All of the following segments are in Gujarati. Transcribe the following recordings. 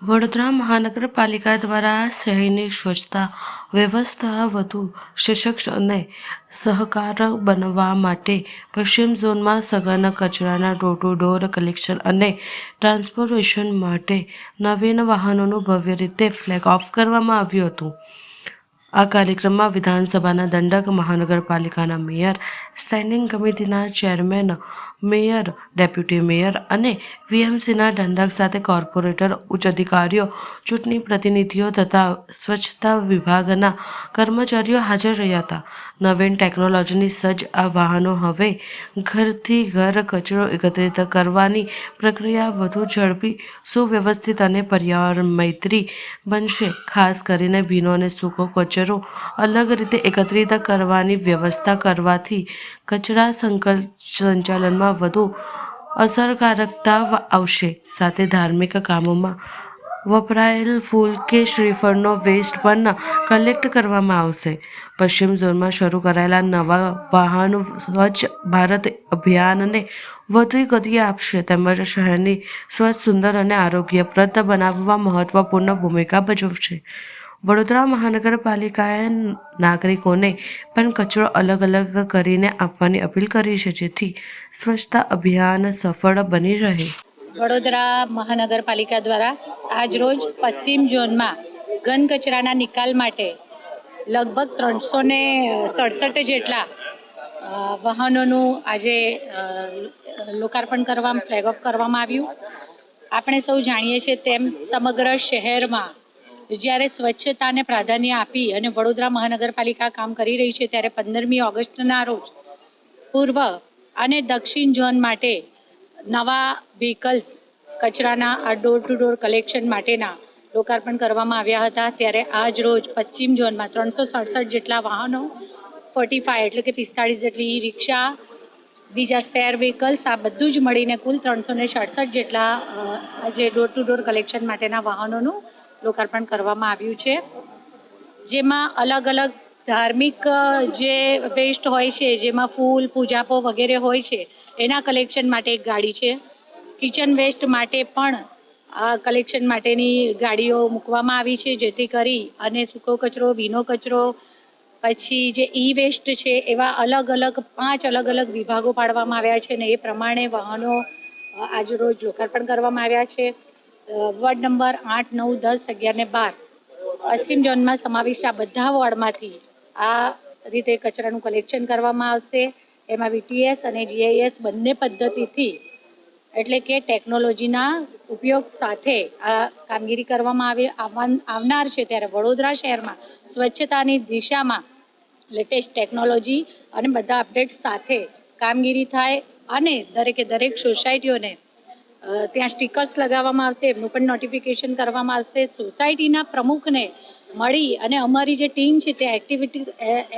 વડોદરા મહાનગરપાલિકા દ્વારા શહેરની સ્વચ્છતા વ્યવસ્થા વધુ સશક્ત અને સહકારક બનાવવા માટે પશ્ચિમ ઝોનમાં સઘન કચરાના ડોર ટુ ડોર કલેક્શન અને ટ્રાન્સપોર્ટેશન માટે નવીન વાહનોનું ભવ્ય રીતે ફ્લેગ ઓફ કરવામાં આવ્યું હતું. આ કાર્યક્રમમાં વિધાનસભાના દંડક, મહાનગરપાલિકાના મેયર, સ્ટેન્ડિંગ કમિટીના ચેરમેન, મેયર, ડેપ્યુટી મેયર અને વીએમસીના દંડક સાથે કોર્પોરેટર, ઉચ્ચ અધિકારીઓ, ચૂંટણી પ્રતિનિધિઓ તથા સ્વચ્છતા વિભાગના કર્મચારીઓ હાજર રહ્યા હતા. નવીન ટેકનોલોજીની સજ્જ આ વાહનો હવે ઘરથી ઘર કચરો એકત્રિત કરવાની પ્રક્રિયા વધુ ઝડપી, સુવ્યવસ્થિત અને પર્યાવરણ મૈત્રી બનશે. ખાસ કરીને ભીનો અને સૂકો કચરો અલગ રીતે એકત્રિત કરવાની વ્યવસ્થા કરવાથી કચરા સંચાલનમાં વધુ અસરકારકતા આવશે. સાથે ધાર્મિક કામોમાં વપરાયેલ ફૂલ કે શ્રીફળનો વેસ્ટ પણ કલેક્ટ કરવામાં આવશે. પશ્ચિમ ઝોનમાં શરૂ કરાયેલા નવા વાહનો સ્વચ્છ ભારત અભિયાનને વધુ ગતિ આપશે તેમજ શહેરને સ્વચ્છ, સુંદર અને આરોગ્યપ્રદ બનાવવામાં મહત્વપૂર્ણ ભૂમિકા ભજવશે. વડોદરા મહાનગરપાલિકાએ નાગરિકોને પણ કચરો અલગ અલગ કરીને આપવાની અપીલ કરી છે, જેથી સ્વચ્છતા અભિયાન સફળ બની રહે. વડોદરા મહાનગરપાલિકા દ્વારા આજરોજ પશ્ચિમ ઝોનમાં ઘન કચરાના નિકાલ માટે લગભગ 367 જેટલા વાહનોનું આજે લોકાર્પણ ફ્લેગ ઓફ કરવામાં આવ્યું. આપણે સૌ જાણીએ છીએ તેમ સમગ્ર શહેરમાં જ્યારે સ્વચ્છતાને પ્રાધાન્ય આપી અને વડોદરા મહાનગરપાલિકા કામ કરી રહી છે, ત્યારે 15મી ઓગસ્ટના રોજ પૂર્વ અને દક્ષિણ ઝોન માટે નવા વ્હીકલ્સ કચરાના આ ડોર ટુ ડોર કલેક્શન માટેના લોકાર્પણ કરવામાં આવ્યા હતા. ત્યારે આજ રોજ પશ્ચિમ ઝોનમાં 367 જેટલા વાહનો, 45 એટલે કે 45 જેટલી રિક્ષા, બીજા સ્પેર વ્હીકલ્સ, આ બધું જ મળીને કુલ 367 જેટલા આજે ડોર ટુ ડોર કલેક્શન માટેના વાહનોનું લોકાર્પણ કરવામાં આવ્યું છે. જેમાં અલગ અલગ ધાર્મિક જે વેસ્ટ હોય છે, જેમાં ફૂલ, પૂજાપો વગેરે હોય છે, એના કલેક્શન માટે એક ગાડી છે. કિચન વેસ્ટ માટે પણ આ કલેક્શન માટેની ગાડીઓ મૂકવામાં આવી છે, જેથી કરી અને સૂકો કચરો, ભીનો કચરો, પછી જે ઈ વેસ્ટ છે, એવા અલગ અલગ 5 અલગ અલગ વિભાગો પાડવામાં આવ્યા છે અને એ પ્રમાણે વાહનો આજ રોજ લોકાર્પણ કરવામાં આવ્યા છે. વોર્ડ નંબર 8, 9, 10, 11 ને 12 પશ્ચિમ ઝોનમાં સમાવિષ્ટ આ બધા વોર્ડમાંથી આ રીતે કચરાનું કલેક્શન કરવામાં આવશે. એમાં વીટીએસ અને જીઆઈએસ બંને પદ્ધતિથી, એટલે કે ટેકનોલોજીના ઉપયોગ સાથે આ કામગીરી કરવામાં આવનાર છે. ત્યારે વડોદરા શહેરમાં સ્વચ્છતાની દિશામાં લેટેસ્ટ ટેકનોલોજી અને બધા અપડેટ્સ સાથે કામગીરી થાય અને દરેકે દરેક સોસાયટીઓને ત્યાં સ્ટીકર્સ લગાવવામાં આવશે, એમનું પણ નોટિફિકેશન કરવામાં આવશે. સોસાયટીના પ્રમુખને મળી અને અમારી જે ટીમ છે તે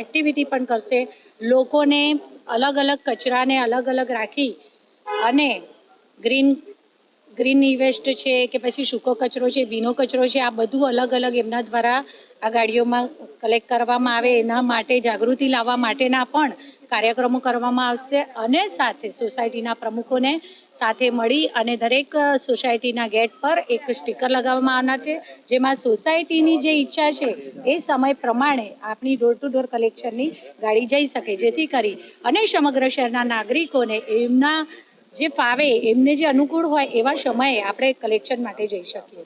એક્ટિવિટી પણ કરશે. લોકોને અલગ અલગ કચરાને અલગ અલગ રાખી અને ગ્રીન ઈ વેસ્ટ છે કે પછી સૂકો કચરો છે, ભીનો કચરો છે, આ બધું અલગ અલગ એમના દ્વારા આ ગાડીઓમાં કલેક્ટ કરવામાં આવે, એના માટે જાગૃતિ લાવવા માટેના પણ કાર્યક્રમો કરવામાં આવશે. અને સાથે સોસાયટીના પ્રમુખોને સાથે મળી અને દરેક સોસાયટીના ગેટ પર એક સ્ટીકર લગાવવામાં આવનાર છે, જેમાં સોસાયટીની જે ઈચ્છા છે એ સમય પ્રમાણે આપણી ડોર ટુ ડોર કલેક્શનની ગાડી જઈ શકે, જેથી કરી અને સમગ્ર શહેરના નાગરિકોને એમના જે ફાવે, એમને જે અનુકૂળ હોય એવા સમયે આપણે કલેક્શન માટે જઈ શકીએ.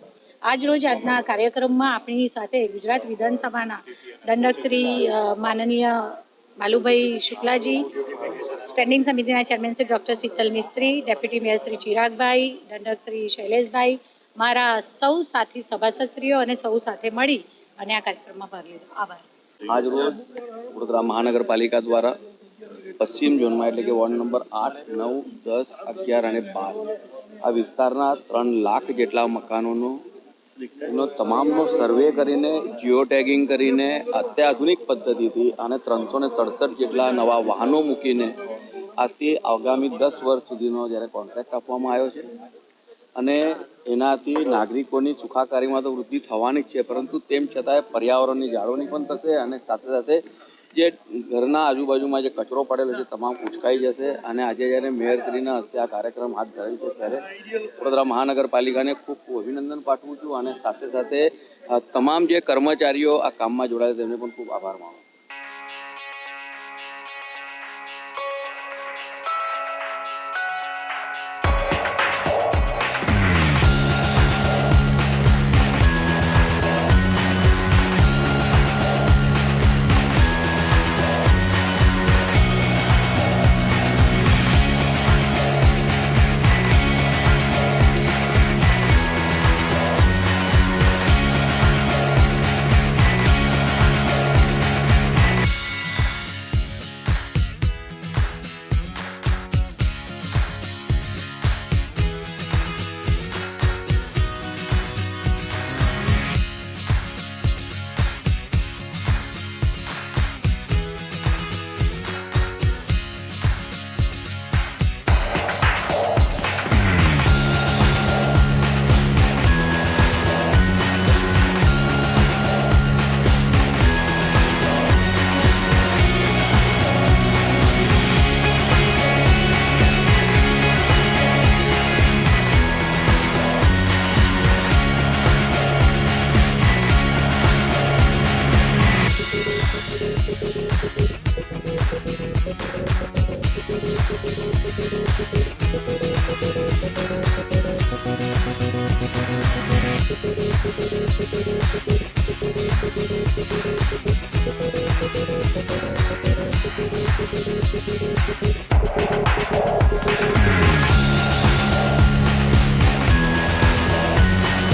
આજરોજ આજના કાર્યક્રમમાં આપણી સાથે ગુજરાત વિધાનસભાના દંડક શ્રી માનનીય બાલુભાઈ શુક્લાજી, સ્ટેન્ડિંગ સમિતિના ચેરમેન શ્રી ડૉક્ટર શીતલ મિસ્ત્રી, ડેપ્યુટી મેયર શ્રી ચિરાગભાઈ, દંડક શ્રી શૈલેષભાઈ, મારા સૌ સાથી સભાસદશ્રીઓ અને સૌ સાથે મળી અને આ કાર્યક્રમમાં ભાગ લીધો. આભાર. આજરોજ વડોદરા મહાનગરપાલિકા દ્વારા પશ્ચિમ ઝોનમાં એટલે કે વોર્ડ નંબર 8, 9, 10, 11 અને 12 આ વિસ્તારના 3 લાખ જેટલા મકાનોનો તમામનો સર્વે કરીને, જીઓ ટેગિંગ કરીને, અત્યાધુનિક પદ્ધતિથી અને 367 જેટલા નવા વાહનો મૂકીને આજથી આગામી 10 વર્ષ સુધીનો જ્યારે કોન્ટ્રાક્ટ આપવામાં આવ્યો છે અને એનાથી નાગરિકોની સુખાકારીમાં તો વૃદ્ધિ થવાની જ છે, પરંતુ તેમ છતાંય પર્યાવરણની જાળવણી પણ થશે અને સાથે સાથે જે ઘરના આજુબાજુમાં જે કચરો પડેલો છે તમામ ઉચકાઈ જશે. અને આજે જ્યારે મેયરશ્રીના હસ્તે આ કાર્યક્રમ હાથ ધરેલ છે ત્યારે વડોદરા મહાનગરપાલિકાને ખૂબ ખૂબ અભિનંદન પાઠવું છું. અને સાથે સાથે તમામ જે કર્મચારીઓ આ કામમાં જોડાયા તેમને પણ ખૂબ આભાર માનું. Thank you.